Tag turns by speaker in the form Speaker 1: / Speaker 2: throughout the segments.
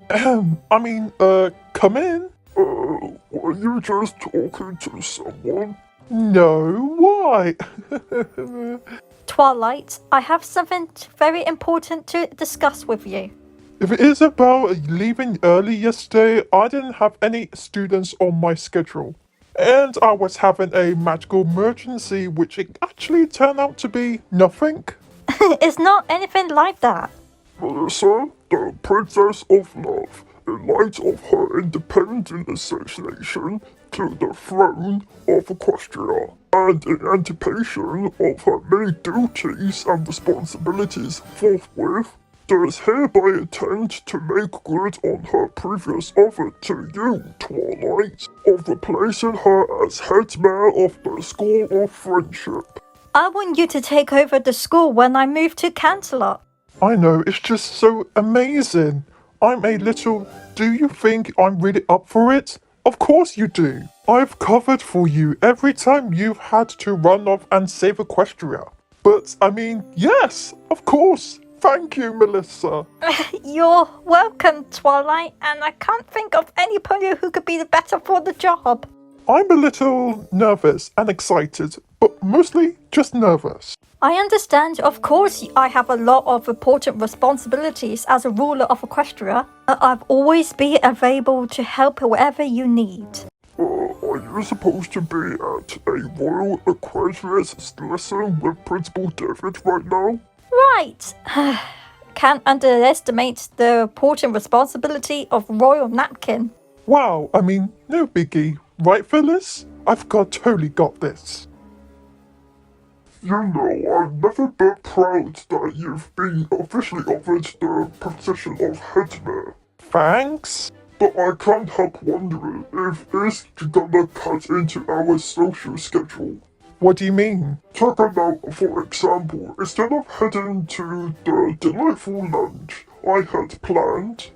Speaker 1: Come in.
Speaker 2: Were you just talking to someone?
Speaker 1: No, why?
Speaker 3: Twilight, I have something very important to discuss with you.
Speaker 1: If it is about leaving early yesterday, I didn't have any students on my schedule. And I was having a magical emergency, which it actually turned out to be nothing.
Speaker 3: It's not anything like that.
Speaker 2: Melissa, the Princess of Love, in light of her independent assassination to the throne of Equestria, and in anticipation of her many duties and responsibilities forthwith, does hereby intend to make good on her previous offer to you, Twilight, of replacing her as head mayor of the School of Friendship.
Speaker 3: I want you to take over the school when I move to Canterlot.
Speaker 1: I know, it's just so amazing. I'm a little. Do you think I'm really up for it? Of course you do. I've covered for you every time you've had to run off and save Equestria. But, yes, of course. Thank you, Melissa.
Speaker 3: You're welcome, Twilight, and I can't think of anybody who could be the better for the job.
Speaker 1: I'm a little nervous and excited, but mostly just nervous.
Speaker 3: I understand, of course, I have a lot of important responsibilities as a ruler of Equestria. I've always been available to help wherever you need.
Speaker 2: Are you supposed to be at a Royal Equestria's lesson with Principal David right now?
Speaker 3: Right. Can't underestimate the important responsibility of Royal Napkin.
Speaker 1: Wow, no biggie. Right, Phyllis? Totally got this.
Speaker 2: You know, I've never been proud that you've been officially offered the position of head mayor.
Speaker 1: Thanks.
Speaker 2: But I can't help wondering if it's gonna cut into our social schedule.
Speaker 1: What do you mean?
Speaker 2: Take a note, for example, instead of heading to the delightful lunch I had planned,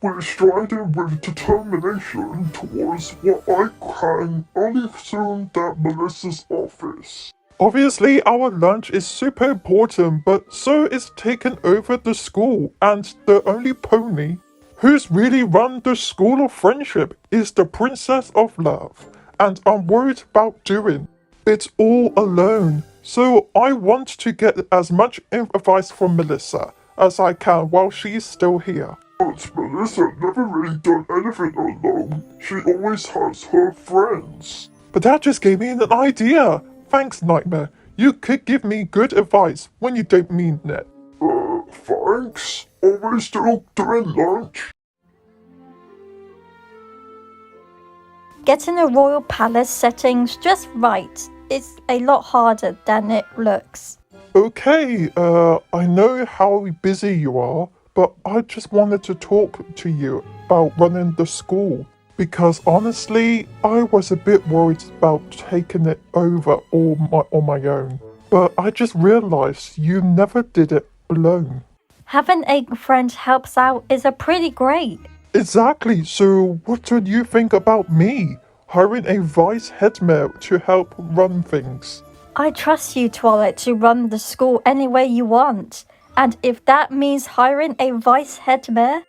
Speaker 2: we're striding with determination towards what I can only assume that Melissa's office.
Speaker 1: Obviously, our lunch is super important, but so is taking over the school, and the only pony who's really run the School of Friendship is the Princess of Love, and I'm worried about doing it all alone. So I want to get as much advice from Melissa as I can while she's still here.
Speaker 2: But Melissa never really done anything alone. She always has her friends.
Speaker 1: But that just gave me an idea. Thanks, Nightmare. You could give me good advice when you don't mean it.
Speaker 2: Thanks? Are we still doing lunch?
Speaker 3: Getting a royal palace settings just right is a lot harder than it looks.
Speaker 1: Okay, I know how busy you are, but I just wanted to talk to you about running the school. Because honestly, I was a bit worried about taking it over on my own. But I just realized you never did it alone.
Speaker 3: Having a friend helps out is a pretty great.
Speaker 1: Exactly, so what do you think about me? Hiring a vice head mayor to help run things.
Speaker 3: I trust you, Twilight, to run the school any way you want. And if that means hiring a vice head mayor,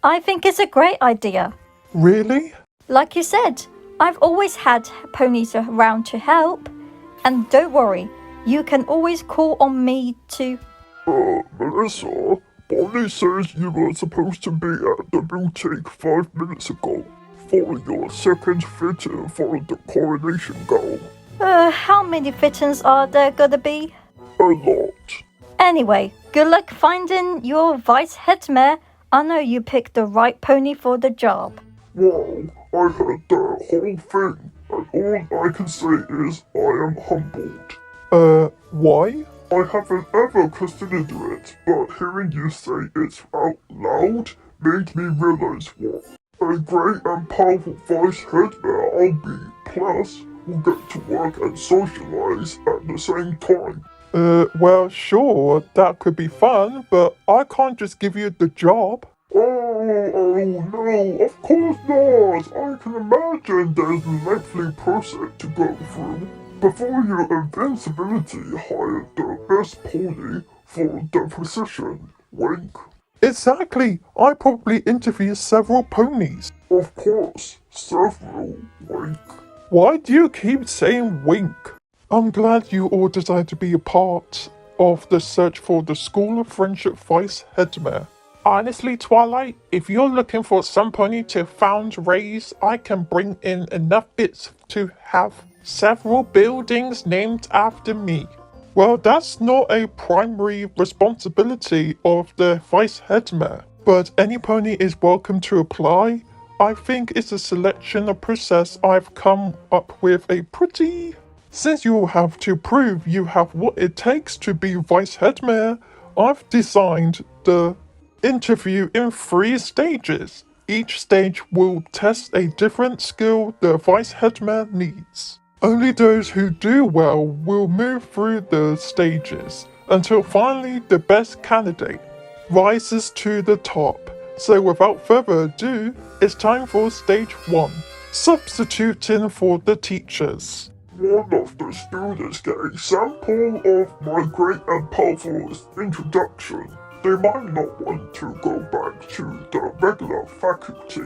Speaker 3: I think it's a great idea.
Speaker 1: Really?
Speaker 3: Like you said, I've always had ponies around to help. And don't worry, you can always call on me to...
Speaker 2: Melissa, Bonnie says you were supposed to be at the boutique 5 minutes ago for your second fitting for the coronation gown.
Speaker 3: How many fittings are there gonna be?
Speaker 2: A lot.
Speaker 3: Anyway, good luck finding your vice head mayor. I know you picked the right pony for the job.
Speaker 2: Wow, I heard the whole thing, and all I can say is I am humbled.
Speaker 1: Why?
Speaker 2: I haven't ever considered it, but hearing you say it out loud made me realize what a great and powerful vice head mayor I'll be. Plus, we'll get to work and socialize at the same time.
Speaker 1: Well, sure, that could be fun, but I can't just give you the job.
Speaker 2: Oh no, of course not! I can imagine there's a lengthy process to go through before your invincibility hired the best pony for the position. Wink.
Speaker 1: Exactly. I probably interviewed several ponies.
Speaker 2: Of course, several, wink.
Speaker 1: Why do you keep saying wink? I'm glad you all decided to be a part of the search for the School of Friendship Vice Headmare. Honestly, Twilight, if you're looking for some pony to fundraise, I can bring in enough bits to have several buildings named after me. Well, that's not a primary responsibility of the Vice Headmare, but any pony is welcome to apply. I think it's a selection process I've come up with a pretty. Since you have to prove you have what it takes to be Vice Headmare, I've designed the interview in 3 stages. Each stage will test a different skill the Vice Headmare needs. Only those who do well will move through the stages until finally the best candidate rises to the top. So without further ado, it's time for stage 1. Substituting for the teachers.
Speaker 2: One of the students get a sample of my great and powerful introduction. They might not want to go back to the regular faculty.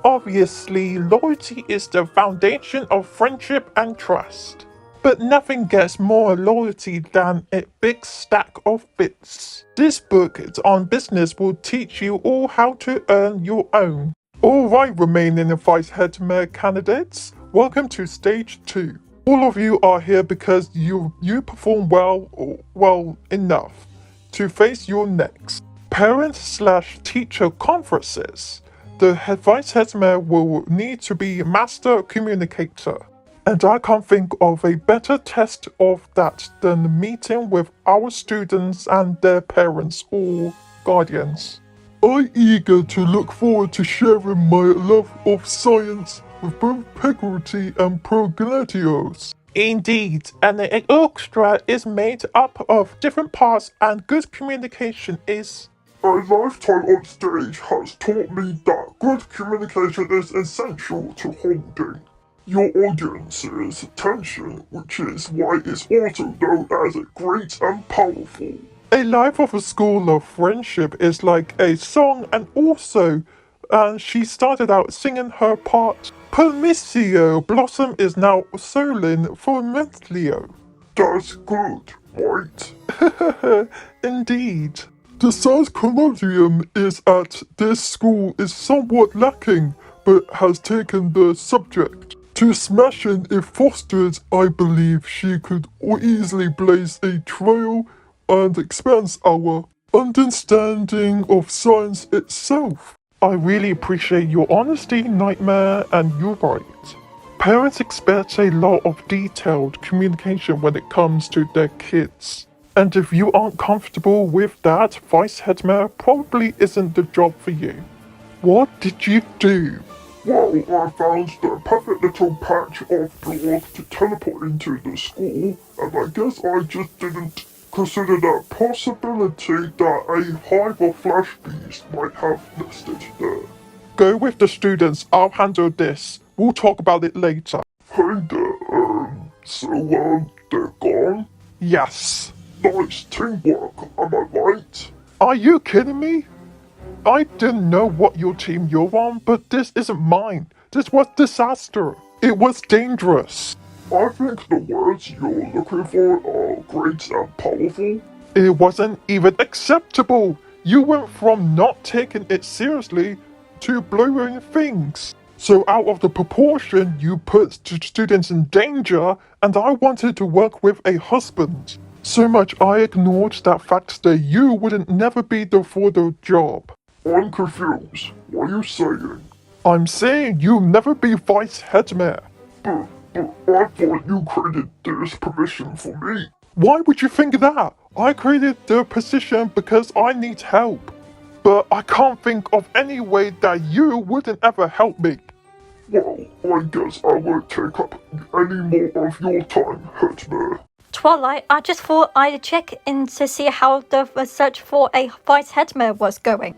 Speaker 1: Obviously, loyalty is the foundation of friendship and trust. But nothing gets more loyalty than a big stack of bits. This book on business will teach you all how to earn your own. Alright, remaining Vice Headmare candidates, welcome to stage 2. All of you are here because you perform well enough to face your next parent/teacher conferences. The Vice Headmare will need to be a master communicator. And I can't think of a better test of that than meeting with our students and their parents or guardians.
Speaker 2: I'm eager to look forward to sharing my love of science with both Peggotty and Progladios.
Speaker 1: Indeed, and the orchestra is made up of different parts and good communication is.
Speaker 2: A lifetime on stage has taught me that good communication is essential to holding your audience's attention, which is why it's also known as great and powerful.
Speaker 1: A life of a school of friendship is like a song, and she started out singing her part. Permissio Blossom is now Solin for Mentlio.
Speaker 2: That's good, right?
Speaker 1: Indeed.
Speaker 2: The science colloquium is at this school is somewhat lacking, but has taken the subject to smashing if fostered. I believe she could easily blaze a trail and expands our understanding of science itself.
Speaker 1: I really appreciate your honesty, Nightmare, and you're right. Parents expect a lot of detailed communication when it comes to their kids. And if you aren't comfortable with that, Vice Headmare probably isn't the job for you. What did you do?
Speaker 2: Well, I found the perfect little patch of doors to teleport into the school, and I guess I just didn't consider that possibility that a hive of flash bees might have nested there.
Speaker 1: Go with the students, I'll handle this. We'll talk about it later.
Speaker 2: Hey there, they're gone?
Speaker 1: Yes.
Speaker 2: Nice teamwork, am I right?
Speaker 1: Are you kidding me? I didn't know what your team you're on, but this isn't mine. This was disaster. It was dangerous.
Speaker 2: I think the words you're looking for are great and powerful.
Speaker 1: It wasn't even acceptable. You went from not taking it seriously to blowing things. So out of the proportion, you put students in danger, and I wanted to work with a husband. So much I ignored that fact that you wouldn't never be for the job.
Speaker 2: I'm confused. What are you saying?
Speaker 1: I'm saying you'll never be Vice Headmare.
Speaker 2: But I thought you created this permission for me.
Speaker 1: Why would you think that? I created the position because I need help. But I can't think of any way that you wouldn't ever help me.
Speaker 2: Well, I guess I won't take up any more of your time, Headmare.
Speaker 3: Twilight, I just thought I'd check in to see how the search for a Vice Headmare was going.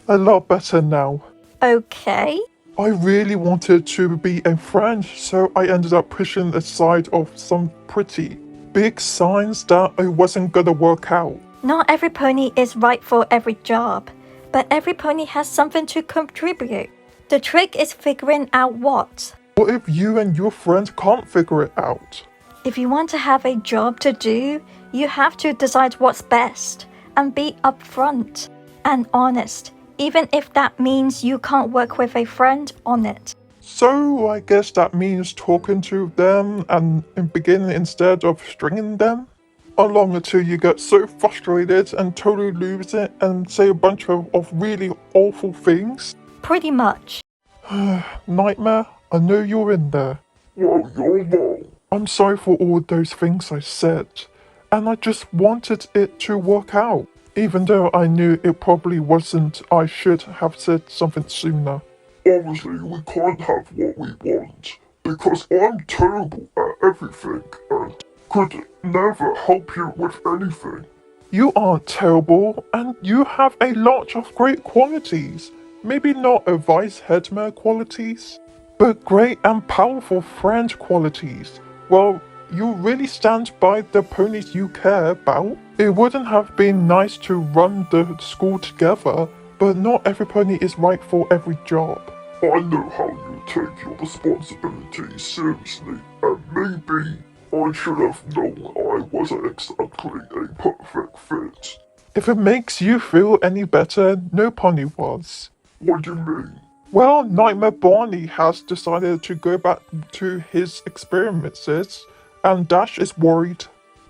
Speaker 1: A lot better now.
Speaker 3: Okay.
Speaker 1: I really wanted to be a friend, so I ended up pushing aside of some pretty big signs that it wasn't gonna work out.
Speaker 3: Not every pony is right for every job, but every pony has something to contribute. The trick is figuring out what.
Speaker 1: What if you and your friend can't figure it out?
Speaker 3: If you want to have a job to do, you have to decide what's best and be upfront and honest, even if that means you can't work with a friend on it.
Speaker 1: So I guess that means talking to them and beginning instead of stringing them along until you get so frustrated and totally lose it and say a bunch of really awful things.
Speaker 3: Pretty much.
Speaker 1: Nightmare, I know you're in there.
Speaker 2: Well, you're wrong.
Speaker 1: I'm sorry for all those things I said, and I just wanted it to work out, even though I knew it probably wasn't. I should have said something sooner.
Speaker 2: Obviously, we can't have what we want, because I'm terrible at everything and could never help you with anything.
Speaker 1: You aren't terrible, and you have a lot of great qualities. Maybe not a vice headmare qualities, but great and powerful friend qualities. Well, you really stand by the ponies you care about. It wouldn't have been nice to run the school together, but not every pony is right for every job.
Speaker 2: I know how you take your responsibilities seriously, and maybe I should have known I wasn't exactly a perfect fit.
Speaker 1: If it makes you feel any better, no pony was.
Speaker 2: What do you mean?
Speaker 1: Well, Nightmare Barney has decided to go back to his experiences, and Dash is worried.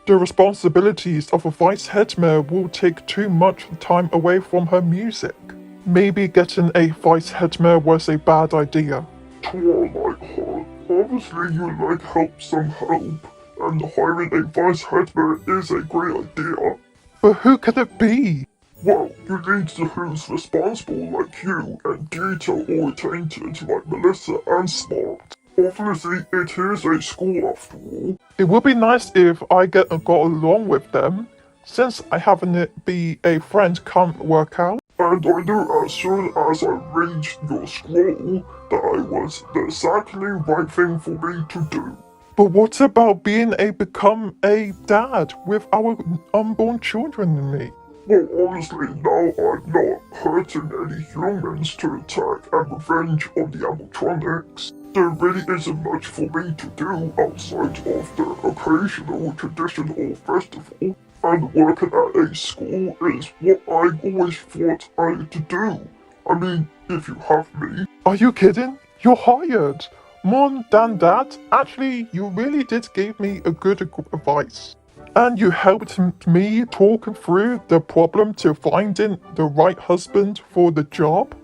Speaker 1: The responsibilities of a vice headmare will take too much time away from her music. Maybe getting a vice headmare was a bad idea.
Speaker 2: Twilight Heart, obviously you like some help, and hiring a vice headmare is a great idea.
Speaker 1: But who could it be?
Speaker 2: Well, you need to who's responsible like you and detail-oriented like Melissa and smart. Obviously, it is a school after all.
Speaker 1: It would be nice if I got along with them, since I haven't be a friend can't work out.
Speaker 2: And I knew as soon as I reached your scroll that I was the exactly right thing for me to do.
Speaker 1: But what about become a dad with our unborn children and me?
Speaker 2: Well, honestly, now I'm not hurting any humans to attack and revenge on the animatronics. There really isn't much for me to do outside of the occasional traditional festival, and working at a school is what I always thought I had to do. I mean, if you have me.
Speaker 1: Are you kidding? You're hired. More than that, actually, you really did give me a good advice. And you helped me talk through the problem to finding the right husband for the job.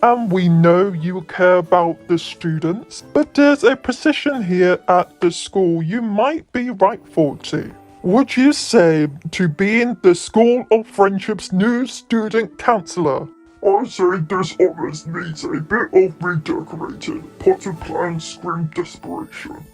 Speaker 1: And we know you care about the students, but there's a position here at the school you might be rightful to. Would you say to being the School of Friendship's new student counselor?
Speaker 2: I say this almost needs a bit of redecorating. Potted plants scream desperation.